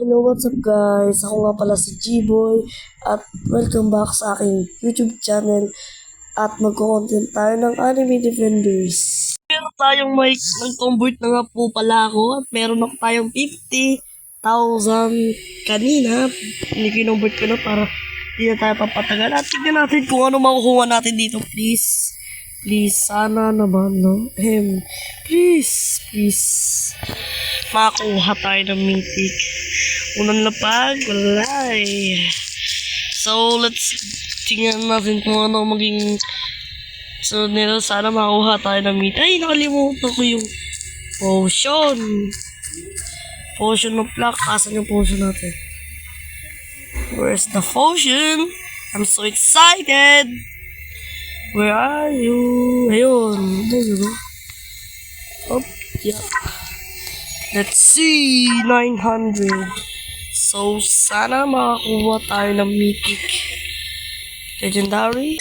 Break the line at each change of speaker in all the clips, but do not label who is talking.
Hello, what's up guys? Ako nga pala si G-Boy at welcome back sa aking YouTube channel at magko-content tayo ng Anime Defenders. Meron tayong mic, nag-convert na nga po pala ako at meron ako tayong 50,000 kanina. Ini-convert ko na para hindi na tayo papatagal at tignan natin kung ano makukuha natin dito, please. Please, sana naman, no? Please. Makakuha tayo ng mythic. Unang lapag, wala eh. So, let's tingnan natin kung ano maging sunod nila. Sana makakuha tayo ng mythic. Ay, nakalimutan ko yung potion. Potion ng plak. Asan yung potion natin? Where's the potion? I'm so excited! Where are you? Ayun. There you go. Oh, yeah. Let's see. 900. So, sana makakuha tayo ng mythic. Legendary.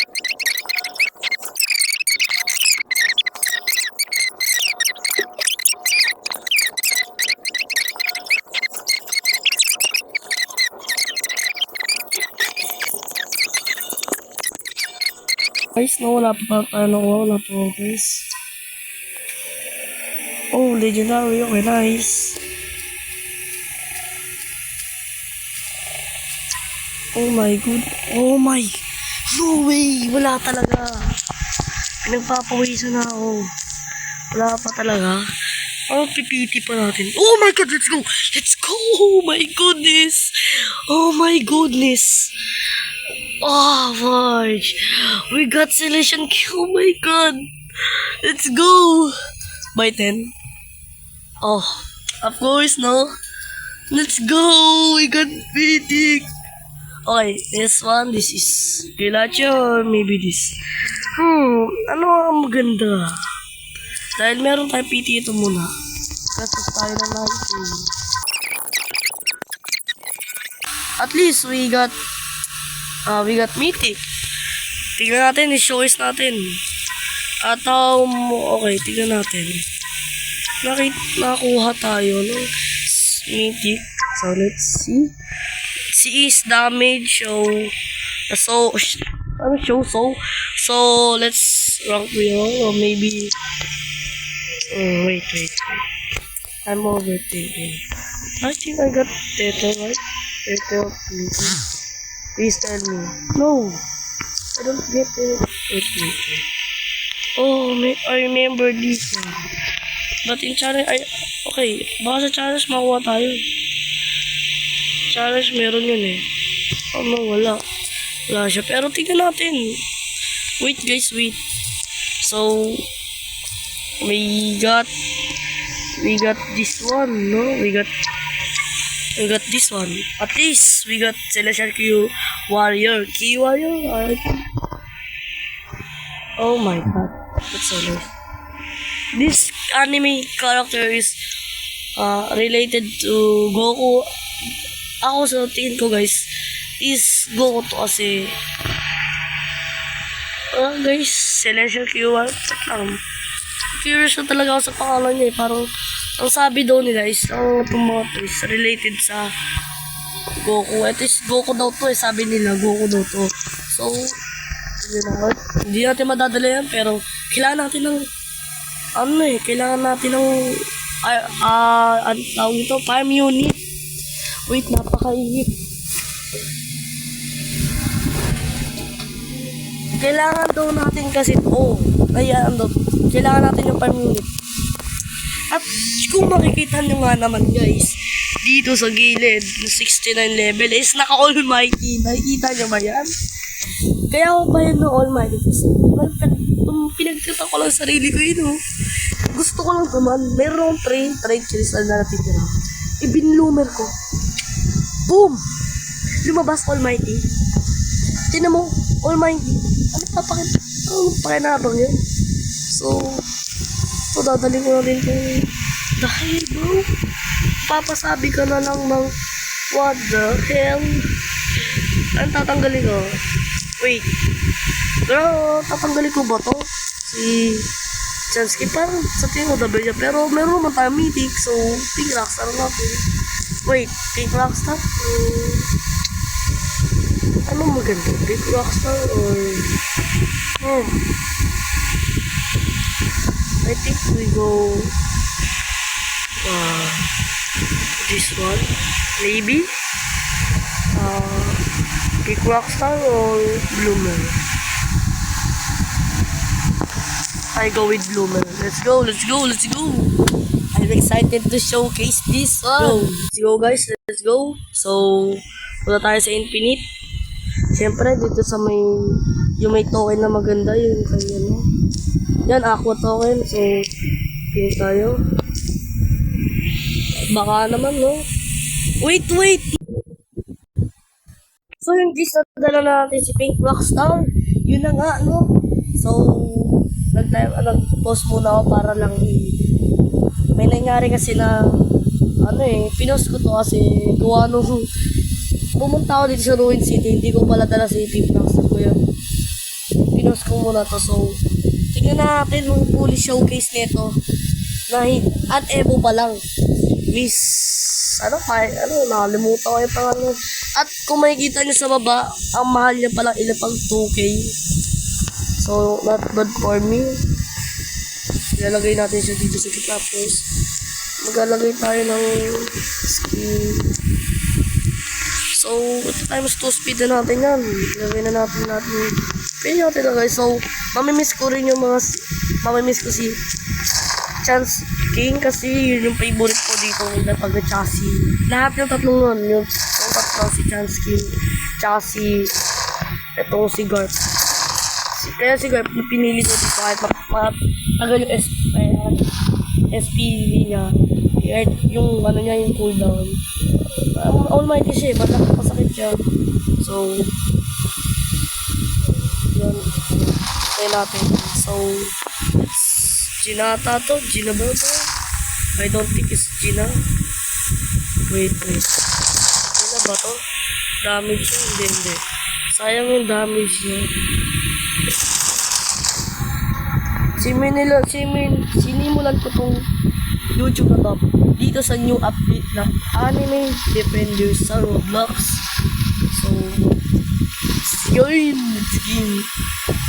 Guys, no, wala pa tayo. Wala pa guys. Oh, legendary. Okay, nice. Oh my god. Oh my. No way. Wala talaga. Pinagpapawisan na ako. Wala pa talaga. Oh, pipiti pa natin. Oh my god, let's go. Let's go. Oh my goodness. Oh my goodness. Oh, fudge. We got Celestial Key. Oh my god. Let's go. By 10. Oh, of course, no? Let's go. We got mythic. Okay, this one, this is Pilacho or maybe this. Ano ang maganda? Dahil meron tayo PT ito muna. Kasi tayo na natin. At least we got mythic. Tignan natin, i-showcase natin. At okay, tignan natin. Nakakuha tayo no mythic. So let's see. Si is damage so let's rank real or maybe wait. I'm overthinking. I think I got Teta, right? Teta of beauty. Please tell me. No, I don't get it. Oh, I remember this one. But in challenge, okay, baka sa challenge makuha tayo. Challenge meron yun eh. Oh no, wala siya. Pero tignan natin. Wait guys, wait. So, we got this one, no? We got this one. At least, we got Celestial Key Warrior. Oh my god. That's so nice. This anime character is related to Goku. Ako sa tingin ko guys is Goku to kasi guys, Celestial Key curious na talaga ako sa pangalan niya eh. Parang ang sabi daw nila is itong mga to is related sa Goku. Ito is Goku daw to eh. Sabi nila Goku daw to. So hindi natin madadala yan pero kailangan natin ng tawag ito, farm unit. Wait, napakainit. Kailangan daw natin kasi kailangan natin yung farm unit. At kung makikita nyo nga naman guys, dito sa gilid na 69 level is naka Almighty. Nakikita nyo ba yan? Kaya ako pa yun ng Almighty kasi pinagkita ko lang sarili ko yun. Gusto ko lang naman, meron akong trade crystal na natitira. Ibinloomer ko. Boom! Lumabas Almighty. Tinan mo, Almighty. Ano pakinabang yun? So dadali ko na rin kung dahil bro, papasabi ka na lang ng what the hell? Ang tatanggalin ko? Wait. Pero tatanggalin ko ba to? Si Chansky parang sa tingin ko double niya. Pero meron naman tayo mythic. So, T-Rax, ano natin? Wait, Pink Rockstar? Ano maganda? Pink Rockstar or... I think we go... this one? Maybe? Pink Rockstar or Bloomer? I go with Bloomer. Let's go, let's go, let's go! I'm excited to showcase this one. Let's go guys, let's go. So, punta tayo sa Infinite. Siyempre, dito sa may, yung may token na maganda, yung kanya, no? Yan, Aqua token. So, pin tayo. Baka naman, no? Wait! So, yung gis na dala natin si Pink Rockstar, yun na nga, no? So, nag-post muna ako para lang may nangyari kasi na pinost ko to kasi gawa nung pumunta ako dito sa Ruin City, hindi ko pala dala si Pink Rockstar ko yun. Pinost ko muna to, so tingnan natin yung fully showcase nito na at Evo pa lang. Miss nakalimutan ko yung pangalan. At kung makikita nyo sa baba, ang mahal niya palang ilang 2K. So, not bad for me. Ilalagay natin siya dito sa gitna. Tapos, maglalagay tayo ng skin. So, times 2 speed na natin yan. Ilagay na natin. Pwede natin lagay. So, mamimiss ko rin yung mamimiss ko si Chance King kasi yun yung favorite ko dito ng pag chassis. Lahat yung tatlong nun. Yung tatlong si Chance King, chassis, etong si Garp. Kaya si Garp pinili ko dito kahit matagal yung SPV niya. Yung niya yung cooldown. Almighty siya, masakit siya. So, yun. Kaya natin. So, Ginata to? Gina ba ito? I don't think it's Gina. Wait. Gina ba to? Damage siya? Hindi. Sayang yung damage niya. Sinimulan ko tong YouTube na to dito sa new update na Anime Defenders sa Roblox. So, yun!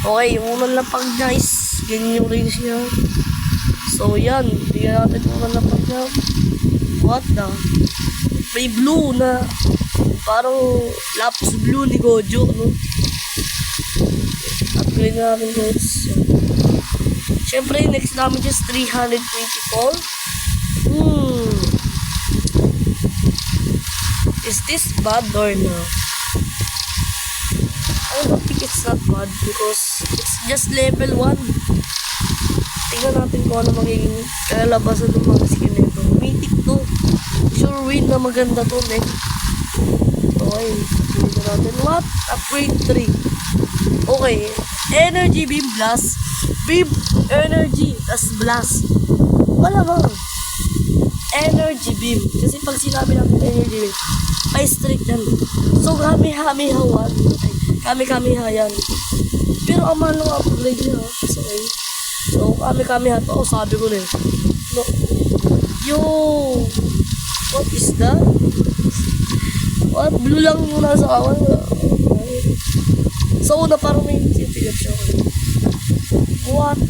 Okay, yung unang lapag guys. Ganyan yung range niya. So, yan. Tingnan natin yung unang lapag niya. What the? May blue na parang lapis blue ni Gojo, no? Upgrade natin guys. Siyempre, next damage is 324. Is this bad or no? I don't think it's not bad because it's just level 1. Tingnan natin kung ano magiging kalabasan ng mga skin nito. Mythic to. Sure win na maganda to, eh. Okay, tingnan natin. What? Upgrade 3. Okay, Energy Beam Blast. Beam Energy as Blast. Wala bang Energy Beam. Kasi pag sinabi natin Energy Beam, may strict yan. So, Kamehameha 1. Kami-kamiha yan. Pero ang mahal ng upgrade niya. So, kami-kamiha to. Oh, sabi ko na eh. No. Yo! What is that? What? Blue lang yung nasa kawan. So, una parang may tigat siya. What?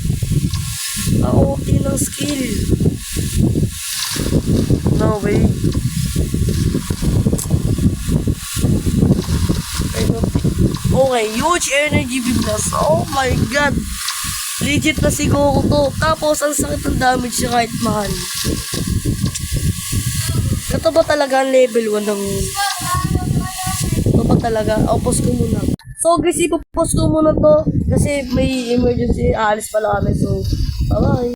Ang okay ng skill. No way. Okay, huge energy beam blast. Oh my god. Legit na si Goku to. Tapos, ang sakit ng damage niya kahit mahal. Ito ba talaga ang level 1 ng... Ito ba talaga? O, post ko muna. So, guys, ipopost ko muna to. Kasi may emergency. Aalis pala kami. So, bye-bye.